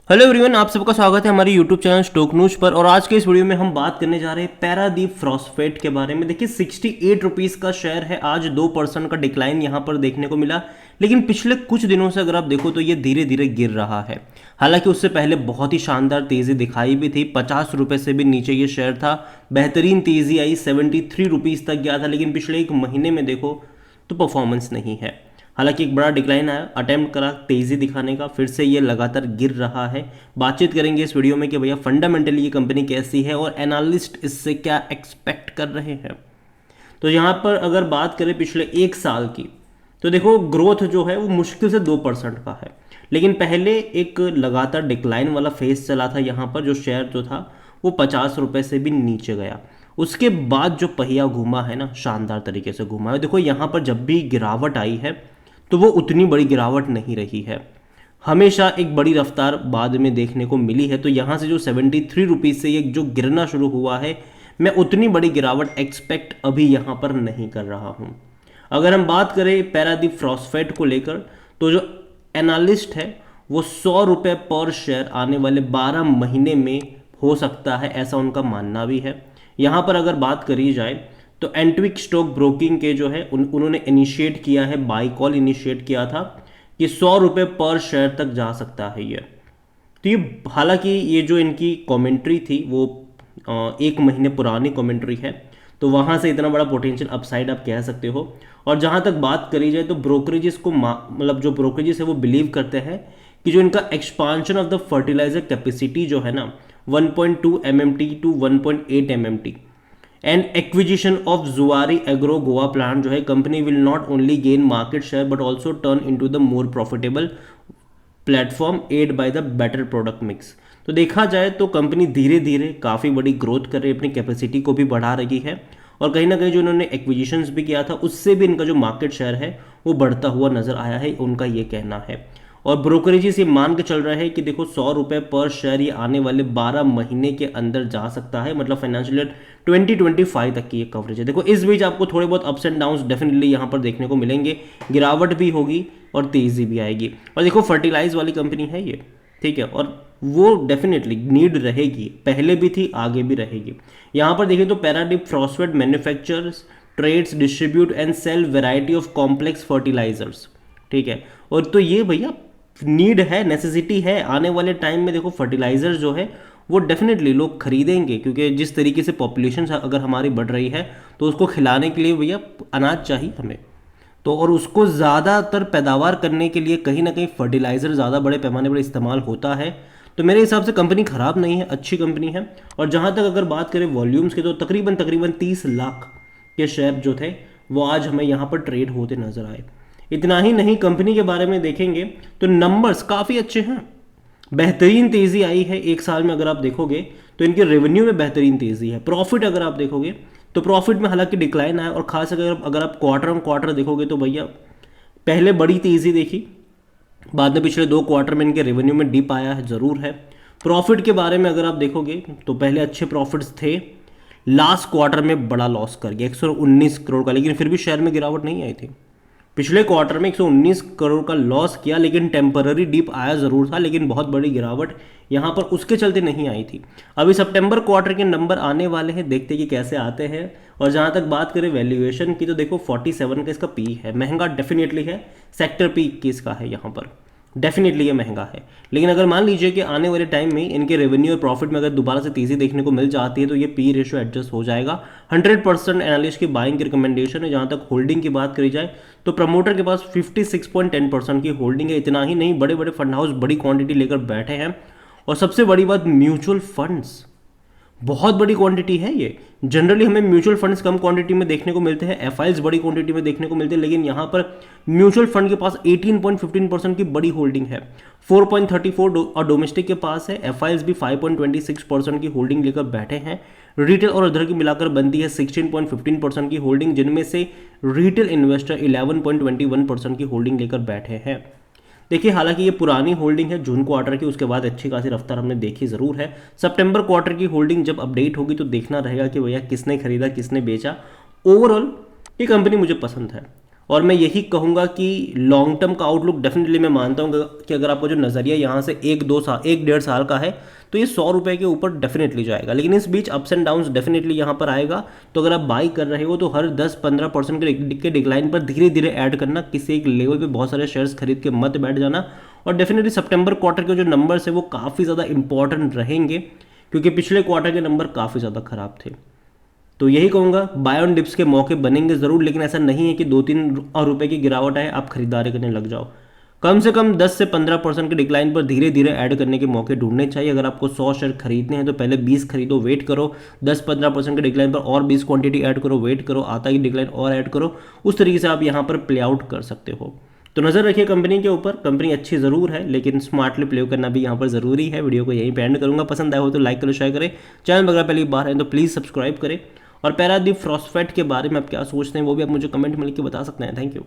Hello everyone, आप सबका स्वागत है हमारे यूट्यूब चैनल स्टॉक न्यूज पर। और आज के इस वीडियो में हम बात करने जा रहे हैं पैरादीप फॉस्फेट के बारे में। देखिए 68 रुपीज़ का शेयर है, आज 2% का डिक्लाइन यहाँ पर देखने को मिला। लेकिन पिछले कुछ दिनों से अगर आप देखो तो ये धीरे धीरे गिर रहा है। हालांकि उससे पहले बहुत ही शानदार तेज़ी दिखाई भी थी, 50 रुपये से भी नीचे ये शेयर था, बेहतरीन तेज़ी आई, 73 रुपीज़ तक गया था। लेकिन पिछले एक महीने में देखो तो परफॉर्मेंस नहीं है। हालांकि एक बड़ा डिक्लाइन आया, अटेम्प्ट करा तेज़ी दिखाने का, फिर से ये लगातार गिर रहा है। बातचीत करेंगे इस वीडियो में कि भैया फंडामेंटली ये कंपनी कैसी है और एनालिस्ट इससे क्या एक्सपेक्ट कर रहे हैं। तो यहाँ पर अगर बात करें पिछले एक साल की, तो देखो ग्रोथ जो है वो मुश्किल से 2% का है। लेकिन पहले एक लगातार डिक्लाइन वाला फेज चला था यहाँ पर, जो शेयर जो था वो 50 रुपये से भी नीचे गया। उसके बाद जो पहिया घूमा है ना, शानदार तरीके से घूमा है। देखो यहाँ पर जब भी गिरावट आई है तो वो उतनी बड़ी गिरावट नहीं रही है, हमेशा एक बड़ी रफ्तार बाद में देखने को मिली है। तो यहाँ से जो 73 रुपीज़ से ये जो गिरना शुरू हुआ है, मैं उतनी बड़ी गिरावट एक्सपेक्ट अभी यहाँ पर नहीं कर रहा हूँ। अगर हम बात करें पैरादीप फॉस्फेट को लेकर, तो जो एनालिस्ट है वो 100 रुपये पर शेयर आने वाले 12 महीने में हो सकता है, ऐसा उनका मानना भी है। यहाँ पर अगर बात करी जाए तो एंटविक स्टॉक ब्रोकिंग के जो है उन्होंने इनिशिएट किया है, बाई कॉल इनिशिएट किया था कि 100 रुपये पर शेयर तक जा सकता है ये। तो ये हालांकि ये जो इनकी कमेंट्री थी वो एक महीने पुरानी कमेंट्री है, तो वहाँ से इतना बड़ा पोटेंशियल अपसाइड आप कह सकते हो। और जहाँ तक बात करी जाए तो ब्रोकरेजेस को मतलब जो ब्रोकरेजेस है वो बिलीव करते हैं कि जो इनका expansion of the fertiliser capacity जो है ना, 1.2 MMT to 1.8 MMT and acquisition of Zuari Agro Goa plant जो है, company will not only gain market share but also turn into the more profitable platform aided by the better product mix. तो देखा जाए तो company धीरे धीरे काफ़ी बड़ी ग्रोथ कर रही है, अपनी कैपेसिटी को भी बढ़ा रही है। और कहीं ना कहीं जो इन्होंने एक्विजिशंस भी किया था उससे भी इनका जो मार्केट शेयर है वो बढ़ता हुआ नजर आया है, उनका ये कहना है। और ब्रोकरेजेस ये मान के चल रहे हैं कि देखो 100 रुपये पर शेयर ये आने वाले 12 महीने के अंदर जा सकता है, मतलब फाइनेंशियल ईयर 2025 तक की ये कवरेज है। देखो इस बीच आपको थोड़े बहुत अप्स एंड डाउन्स डेफिनेटली यहाँ पर देखने को मिलेंगे, गिरावट भी होगी और तेज़ी भी आएगी। और देखो फर्टिलाइज वाली कंपनी है ये, ठीक है, और वो डेफिनेटली नीड रहेगी, पहले भी थी आगे भी रहेगी। यहाँ पर देखिए तो Paradip phosphate manufactures, trades, distribute and sell variety of complex fertilizers, ठीक है। और तो ये भैया नीड है, नेसेसिटी है। आने वाले टाइम में देखो फर्टिलाइजर जो है वो डेफिनेटली लोग खरीदेंगे, क्योंकि जिस तरीके से पॉपुलेशन अगर हमारी बढ़ रही है तो उसको खिलाने के लिए भैया अनाज चाहिए हमें। तो और उसको ज़्यादातर पैदावार करने के लिए कहीं ना कहीं फर्टिलाइज़र ज़्यादा बड़े पैमाने पर इस्तेमाल होता है। तो मेरे हिसाब से कंपनी ख़राब नहीं है, अच्छी कंपनी है। और जहाँ तक अगर बात करें वॉल्यूम्स की, तो तकरीबन 30 लाख के शेयर जो थे वो आज हमें यहाँ पर ट्रेड होते नजर आए। इतना ही नहीं, कंपनी के बारे में देखेंगे तो नंबर्स काफ़ी अच्छे हैं, बेहतरीन तेज़ी आई है एक साल में। अगर आप देखोगे तो इनके रेवेन्यू में बेहतरीन तेज़ी है। प्रॉफिट अगर आप देखोगे तो प्रॉफिट में हालांकि डिक्लाइन आया, और खास अगर आप क्वार्टर ऑन क्वार्टर देखोगे तो भैया पहले बड़ी तेज़ी देखी, बाद में पिछले 2 क्वार्टर में इनके रेवेन्यू में डिप आया है, ज़रूर है। प्रॉफिट के बारे में अगर आप देखोगे तो पहले अच्छे प्रॉफिट्स थे, लास्ट क्वार्टर में बड़ा लॉस कर गया 119 करोड़ का, लेकिन फिर भी शेयर में गिरावट नहीं आई थी। पिछले क्वार्टर में 119 करोड़ का लॉस किया, लेकिन टेम्पररी डिप आया ज़रूर था, लेकिन बहुत बड़ी गिरावट यहाँ पर उसके चलते नहीं आई थी। अभी सितंबर क्वार्टर के नंबर आने वाले हैं, देखते हैं कि कैसे आते हैं। और जहाँ तक बात करें वैल्यूएशन की, तो देखो 47 का इसका पी है, महंगा डेफिनेटली है, सेक्टर पी 21 का है यहाँ पर, डेफिनेटली ये महंगा है। लेकिन अगर मान लीजिए कि आने वाले टाइम में इनके रेवेन्यू और प्रॉफिट में अगर दोबारा से तेज़ी देखने को मिल जाती है तो ये पी रेशियो एडजस्ट हो जाएगा। 100% एनालिस्ट की बाइंग की रिकमेंडेशन है। जहाँ तक होल्डिंग की बात करी जाए तो प्रमोटर के पास 56.10% की होल्डिंग है। इतना ही नहीं, बड़े बड़े फंड हाउस बड़ी क्वांटिटी लेकर बैठे हैं। और सबसे बड़ी बात, म्यूचुअल फंड्स बहुत बड़ी क्वांटिटी है ये। जनरली हमें म्यूचुअल फंड्स कम क्वांटिटी में देखने को मिलते हैं, एफआईज बड़ी क्वांटिटी में देखने को मिलते हैं, लेकिन यहाँ पर म्यूचुअल फंड के पास 18.15% की बड़ी होल्डिंग है, 4.34 और डोमेस्टिक के पास है। एफआईज भी 5.26% की होल्डिंग लेकर बैठे हैं। रिटेल और अदर की मिलाकर बनती है 16.15% की होल्डिंग, जिनमें से रिटेल इन्वेस्टर 11.21% की होल्डिंग लेकर बैठे हैं। देखिए हालांकि ये पुरानी होल्डिंग है जून क्वार्टर की, उसके बाद अच्छी खासी रफ्तार हमने देखी ज़रूर है। सितंबर क्वार्टर की होल्डिंग जब अपडेट होगी तो देखना रहेगा कि भैया किसने खरीदा किसने बेचा। ओवरऑल ये कंपनी मुझे पसंद है। और मैं यही कहूँगा कि लॉन्ग टर्म का आउटलुक डेफिनेटली मैं मानता हूँ कि अगर आपको जो नज़रिया यहाँ से 1-1.5 साल का है तो ये 100 रुपये के ऊपर डेफिनेटली जाएगा, लेकिन इस बीच अप्स एंड डाउन्स डेफिनेटली यहाँ पर आएगा। तो अगर आप बाई कर रहे हो तो हर 10-15% के डिक्लाइन पर धीरे धीरे ऐड करना, किसी एक लेवल पे बहुत सारे शेयर्स खरीद के मत बैठ जाना। और डेफिनेटली सितंबर क्वार्टर के जो नंबर्स है वो काफ़ी ज़्यादा इंपॉर्टेंट रहेंगे, क्योंकि पिछले क्वार्टर के नंबर काफ़ी ज़्यादा ख़राब थे। तो यही कहूँगा, बाय ऑन डिप्स के मौके बनेंगे ज़रूर, लेकिन ऐसा नहीं है कि 2-3 रुपए की गिरावट आए आप खरीदारी करने लग जाओ। कम से कम 10 से 15% के डिक्लाइन पर धीरे धीरे ऐड करने के मौके ढूंढने चाहिए। अगर आपको 100 शेयर खरीदने हैं तो पहले 20 खरीदो, वेट करो, 10-15% के डिक्लाइन पर और 20 क्वांटिटी ऐड करो, वेट करो, आता ही डिक्लाइन और ऐड करो। उस तरीके से आप यहाँ पर प्ले आउट कर सकते हो। तो नज़र रखिए कंपनी के ऊपर, कंपनी अच्छी ज़रूर है लेकिन स्मार्टली प्ले करना भी यहाँ पर ज़रूरी है। वीडियो को यहीं पे एंड करूँगा, पसंद आया हो तो लाइक करो, शेयर करें, चैनल वगैरह पहली बार है तो प्लीज़ सब्सक्राइब करें। और पैरादीप फॉस्फेट के बारे में आप क्या सोचते हैं वो भी आप मुझे कमेंट में लिख के बता सकते हैं। Thank you.